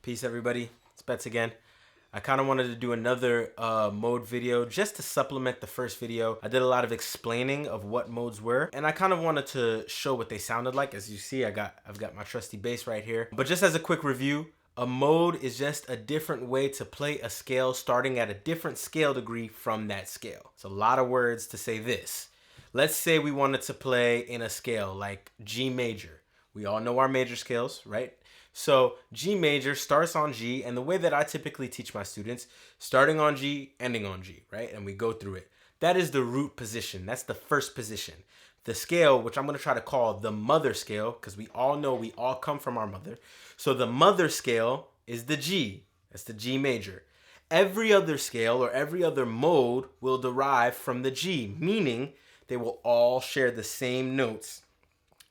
Peace, everybody. It's Bets again. I kind of wanted to do another mode video just to supplement the first video. I did a lot of explaining of what modes were, and I kind of wanted to show what they sounded like. As you see, I've got my trusty bass right here. But just as a quick review, a mode is just a different way to play a scale starting at a different scale degree from that scale. It's a lot of words to say this. Let's say we wanted to play in a scale like G major. We all know our major scales, right? So G major starts on G, and the way that I typically teach my students, starting on G, ending on G, right? And we go through it. That is the root position. That's the first position. The scale, which I'm going to try to call the mother scale, because we all know we all come from our mother. So the mother scale is the G. That's the G major. Every other scale or every other mode will derive from the G, meaning they will all share the same notes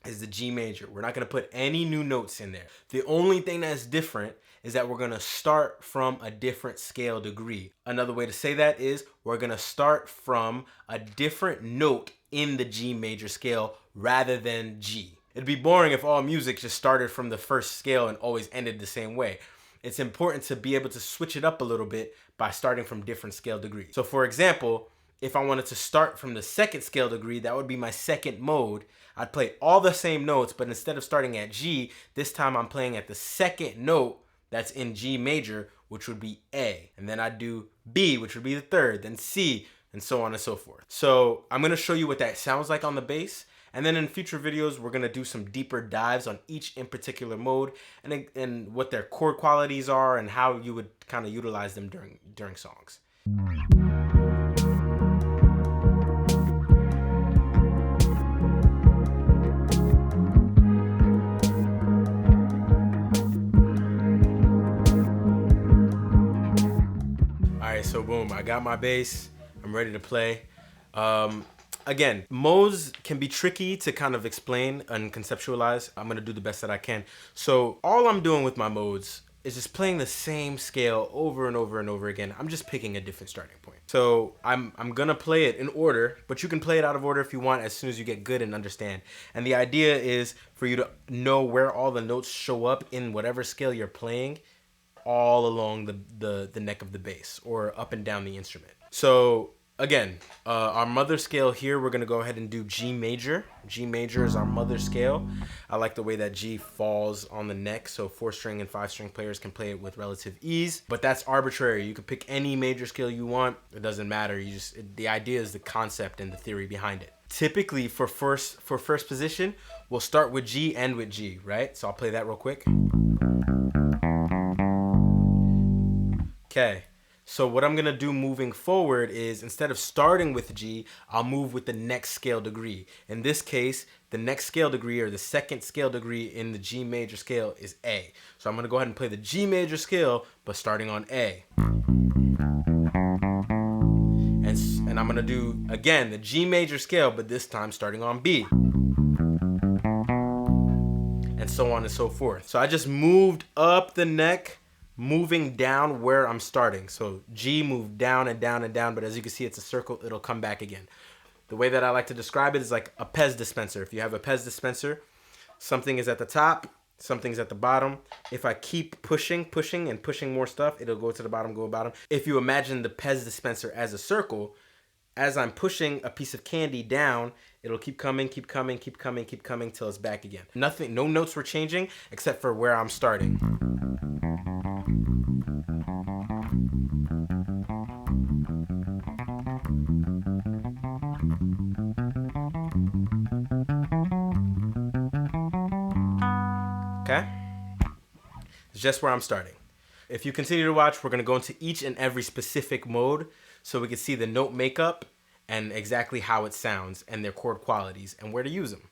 is the G major. We're not going to put any new notes in there. The only thing that's different is that we're going to start from a different scale degree. Another way to say that is we're going to start from a different note in the G major scale rather than G. It'd be boring if all music just started from the first scale and always ended the same way. It's important to be able to switch it up a little bit by starting from different scale degrees. So for example, if I wanted to start from the second scale degree, that would be my second mode. I'd play all the same notes, but instead of starting at G, this time I'm playing at the second note that's in G major, which would be A. And then I'd do B, which would be the third, then C, and so on and so forth. So I'm gonna show you what that sounds like on the bass. And then in future videos, we're gonna do some deeper dives on each in particular mode and what their chord qualities are and how you would kind of utilize them during songs. So boom, I got my bass, I'm ready to play. Again, modes can be tricky to kind of explain and conceptualize. I'm gonna do the best that I can. So all I'm doing with my modes is just playing the same scale over and over and over again. I'm just picking a different starting point. So I'm gonna play it in order, but you can play it out of order if you want as soon as you get good and understand. And the idea is for you to know where all the notes show up in whatever scale you're playing all along the neck of the bass or up and down the instrument. So again, our mother scale here, we're gonna go ahead and do G major. G major is our mother scale. I like the way that G falls on the neck, so 4-string and 5-string players can play it with relative ease, but that's arbitrary. You can pick any major scale you want. It doesn't matter. The idea is the concept and the theory behind it. Typically for first position, we'll start with G, end with G, right? So I'll play that real quick. Okay, so what I'm gonna do moving forward is instead of starting with G, I'll move with the next scale degree. In this case, the next scale degree or the second scale degree in the G major scale is A. So I'm gonna go ahead and play the G major scale, but starting on A. And I'm gonna do, again, the G major scale, but this time starting on B. And so on and so forth. So I just moved up the neck, moving down where I'm starting. So G moved down and down and down, but as you can see, it's a circle. It'll come back again. The way that I like to describe it is like a Pez dispenser. If you have a Pez dispenser, something is at the top, something's at the bottom. If I keep pushing and pushing more stuff, it'll go to the bottom, go bottom. If you imagine the Pez dispenser as a circle, as I'm pushing a piece of candy down, it'll keep coming till it's back again. Nothing, no notes were changing except for where I'm starting. Okay? It's just where I'm starting. If you continue to watch, we're gonna go into each and every specific mode so we can see the note makeup and exactly how it sounds and their chord qualities and where to use them.